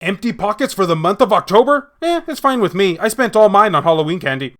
Empty pockets for the month of October? It's fine with me. I spent all mine on Halloween candy.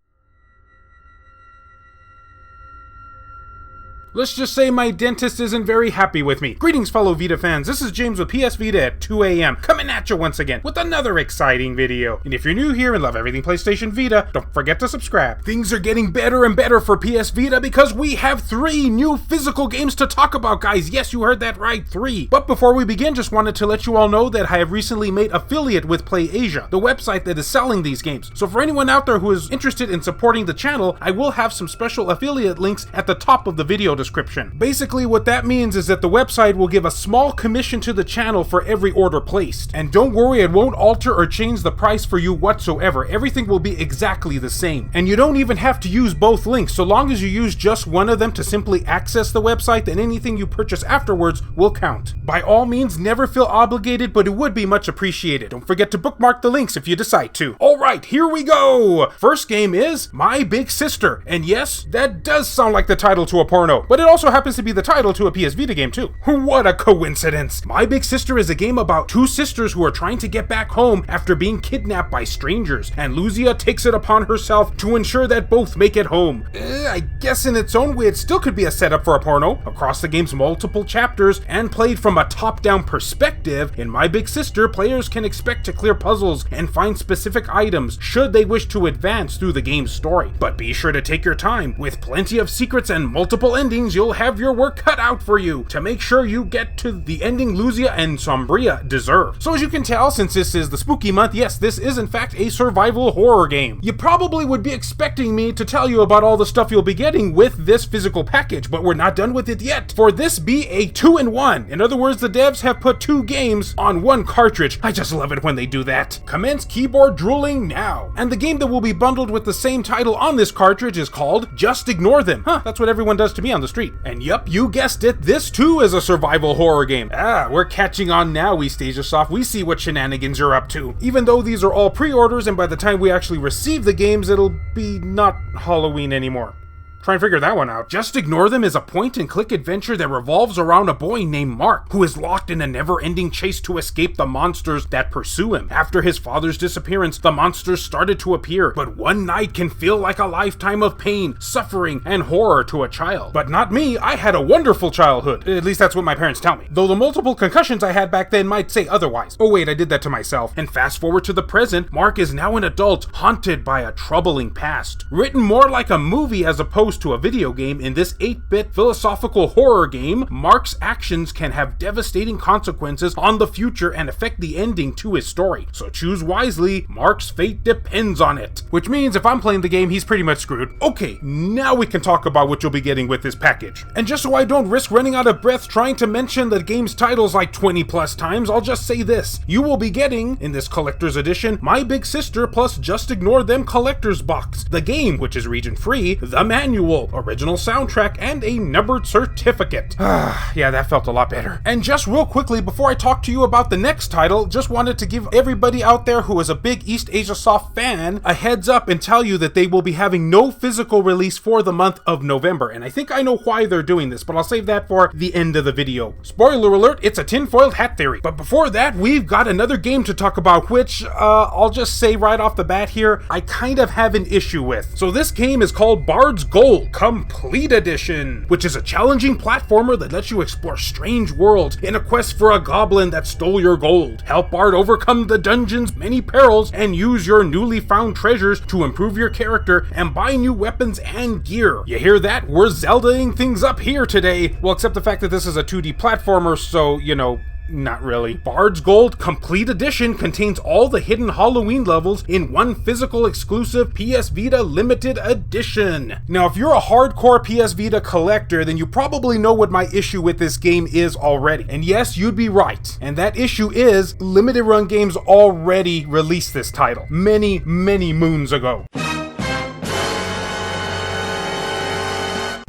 Let's just say my dentist isn't very happy with me. Greetings, fellow Vita fans. This is James with PS Vita at 2 a.m. coming at you once again with another exciting video. And if you're new here and love everything PlayStation Vita, don't forget to subscribe. Things are getting better and better for PS Vita because we have 3 new physical games to talk about, guys. Yes, you heard that right, 3. But before we begin, just wanted to let you all know that I have recently made affiliate with Play Asia, the website that is selling these games. So for anyone out there who is interested in supporting the channel, I will have some special affiliate links at the top of the video description. Basically, what that means is that the website will give a small commission to the channel for every order placed. And don't worry, it won't alter or change the price for you whatsoever. Everything will be exactly the same. And you don't even have to use both links. So long as you use just one of them to simply access the website, then anything you purchase afterwards will count. By all means, never feel obligated, but it would be much appreciated. Don't forget to bookmark the links if you decide to. Alright, here we go! First game is My Big Sister. And yes, that does sound like the title to a porno, but it also happens to be the title to a PS Vita game too. What a coincidence! My Big Sister is a game about 2 sisters who are trying to get back home after being kidnapped by strangers, and Luzia takes it upon herself to ensure that both make it home. I guess in its own way it still could be a setup for a porno. Across the game's multiple chapters, and played from a top-down perspective, in My Big Sister, players can expect to clear puzzles and find specific items should they wish to advance through the game's story. But be sure to take your time. With plenty of secrets and multiple endings, you'll have your work cut out for you to make sure you get to the ending Luzia and Sombria deserve. So as you can tell, since this is the spooky month, yes, this is in fact a survival horror game. You probably would be expecting me to tell you about all the stuff you'll be getting with this physical package, but we're not done with it yet. For this be a 2-in-1. In other words, the devs have put 2 games on 1 cartridge. I just love it when they do that. Commence keyboard drooling now. And the game that will be bundled with the same title on this cartridge is called Just Ignore Them. That's what everyone does to me on the street. And yup, you guessed it, this too is a survival horror game. We're catching on now, Eastasiasoft. We see what shenanigans you're up to. Even though these are all pre-orders, and by the time we actually receive the games, it'll be not Halloween anymore. Try and figure that one out. Just Ignore Them is a point-and-click adventure that revolves around a boy named Mark, who is locked in a never-ending chase to escape the monsters that pursue him. After his father's disappearance, the monsters started to appear, but one night can feel like a lifetime of pain, suffering, and horror to a child. But not me, I had a wonderful childhood. At least that's what my parents tell me. Though the multiple concussions I had back then might say otherwise. Oh wait, I did that to myself. And fast forward to the present, Mark is now an adult, haunted by a troubling past. Written more like a movie as opposed to a video game, in this 8-bit philosophical horror game, Mark's actions can have devastating consequences on the future and affect the ending to his story. So choose wisely, Mark's fate depends on it. Which means if I'm playing the game, he's pretty much screwed. Okay, now we can talk about what you'll be getting with this package. And just so I don't risk running out of breath trying to mention the game's titles like 20 plus times, I'll just say this. You will be getting, in this collector's edition, My Big Sister plus Just Ignore Them collector's box, the game, which is region free, the manual, original soundtrack, and a numbered certificate. Yeah, that felt a lot better. And just real quickly, before I talk to you about the next title, just wanted to give everybody out there who is a big Eastasiasoft fan a heads up and tell you that they will be having no physical release for the month of November. And I think I know why they're doing this, but I'll save that for the end of the video. Spoiler alert, it's a tinfoiled hat theory. But before that, we've got another game to talk about, which, I'll just say right off the bat here, I kind of have an issue with. So this game is called Bard's Gold Complete Edition, which is a challenging platformer that lets you explore strange worlds in a quest for a goblin that stole your gold. Help Bard overcome the dungeon's many perils and use your newly found treasures to improve your character and buy new weapons and gear. You hear that? We're Zeldaing things up here today. Well, except the fact that this is a 2D platformer, so, you know, not really. Bard's Gold Complete Edition contains all the hidden Halloween levels in one physical exclusive PS Vita limited edition. Now, if you're a hardcore PS Vita collector, then you probably know what my issue with this game is already. And yes, you'd be right. And that issue is limited run games already released this title many moons ago.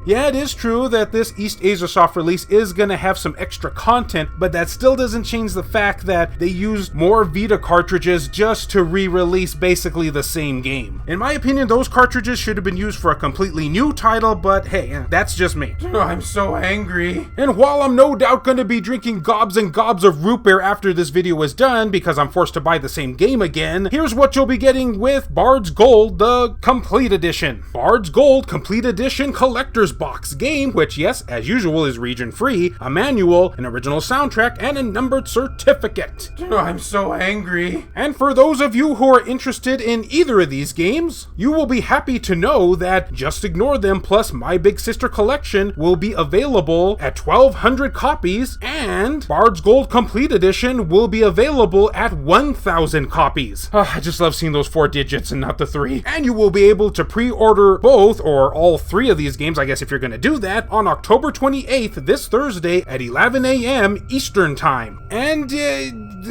Yeah, it is true that this Eastasiasoft release is gonna have some extra content, but that still doesn't change the fact that they used more Vita cartridges just to re-release basically the same game. In my opinion, those cartridges should have been used for a completely new title, but hey, that's just me. I'm so angry. And while I'm no doubt gonna be drinking gobs and gobs of root beer after this video is done because I'm forced to buy the same game again, here's what you'll be getting with Bard's Gold, the Complete Edition. Bard's Gold Complete Edition Collector's Box game, which yes, as usual is region free, a manual, an original soundtrack, and a numbered certificate. I'm so angry. And for those of you who are interested in either of these games, you will be happy to know that Just Ignore Them plus My Big Sister Collection will be available at 1,200 copies, and Bard's Gold Complete Edition will be available at 1,000 copies. I just love seeing those 4 digits and not the 3. And you will be able to pre-order both or all 3 of these games, I guess if you're gonna do that, on October 28th, this Thursday at 11 a.m. Eastern Time. And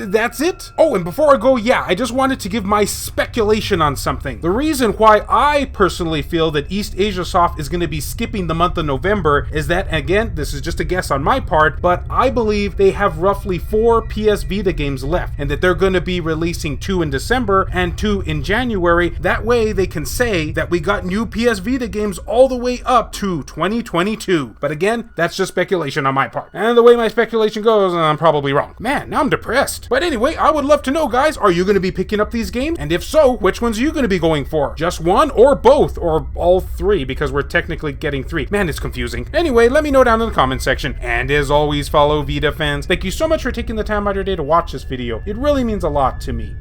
that's it. Oh, and before I go, yeah, I just wanted to give my speculation on something. The reason why I personally feel that Eastasiasoft is going to be skipping the month of November is that, again, this is just a guess on my part, but I believe they have roughly 4 PS Vita games left, and that they're going to be releasing 2 in December and 2 in January. That way they can say that we got new PS Vita games all the way up to 2022. But again, that's just speculation on my part. And the way my speculation goes, I'm probably wrong. Man, now I'm depressed. But anyway, I would love to know, guys, are you going to be picking up these games? And if so, which ones are you going to be going for? Just one or both or all 3, because we're technically getting 3. Man, it's confusing. Anyway, let me know down in the comment section. And as always, fellow Vita fans, thank you so much for taking the time out of your day to watch this video. It really means a lot to me.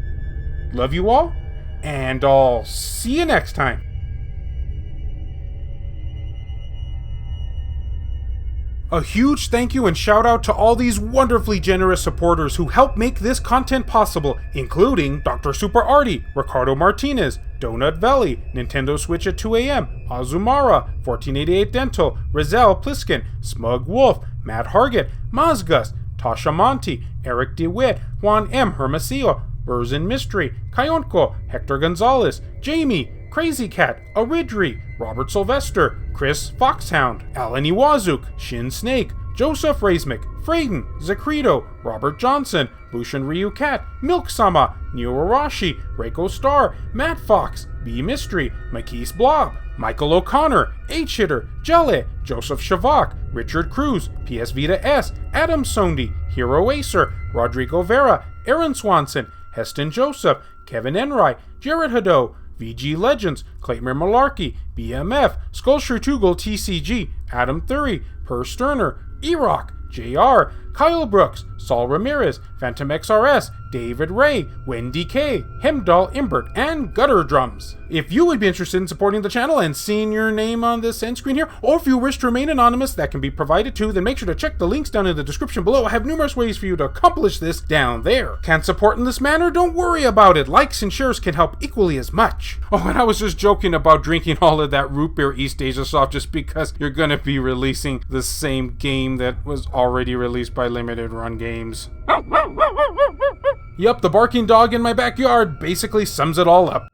Love you all, and I'll see you next time. A huge thank you and shout out to all these wonderfully generous supporters who help make this content possible, including Dr. Super Artie, Ricardo Martinez, Donut Valley, Nintendo Switch at 2 a.m., Azumara, 1488 Dental, Rizal Pliskin, Smug Wolf, Matt Hargett, Mazgus, Tasha Monty, Eric DeWitt, Juan M. Hermosillo, Burzin Mystery, Kayonko, Hector Gonzalez, Jamie, Crazy Cat, Aridri, Robert Sylvester, Chris Foxhound, Alan Iwazuk, Shin Snake, Joseph Razmik, Frayden, Zacrito, Robert Johnson, Bushin Ryu Cat, Milk Sama, Neo Arashi, Reiko Star, Matt Fox, B Mystery, Makis Blob, Michael O'Connor, H-Hitter, Jelly, Joseph Shavak, Richard Cruz, PS Vita S, Adam Sondi, Hero Acer, Rodrigo Vera, Aaron Swanson, Heston Joseph, Kevin Enright, Jared Hado, VG Legends, Claymer Malarkey, BMF, Skullshrew Tugel TCG, Adam Thury, Per Sterner, E-Rock, JR, Kyle Brooks, Saul Ramirez, Phantom XRS, David Ray, Wendy K, Hemdahl Imbert, and Gutter Drums. If you would be interested in supporting the channel and seeing your name on this end screen here, or if you wish to remain anonymous, that can be provided too, then make sure to check the links down in the description below. I have numerous ways for you to accomplish this down there. Can't support in this manner? Don't worry about it. Likes and shares can help equally as much. Oh, and I was just joking about drinking all of that root beer Eastasiasoft just because you're gonna be releasing the same game that was already released by Limited Run Games. Yup, the barking dog in my backyard basically sums it all up.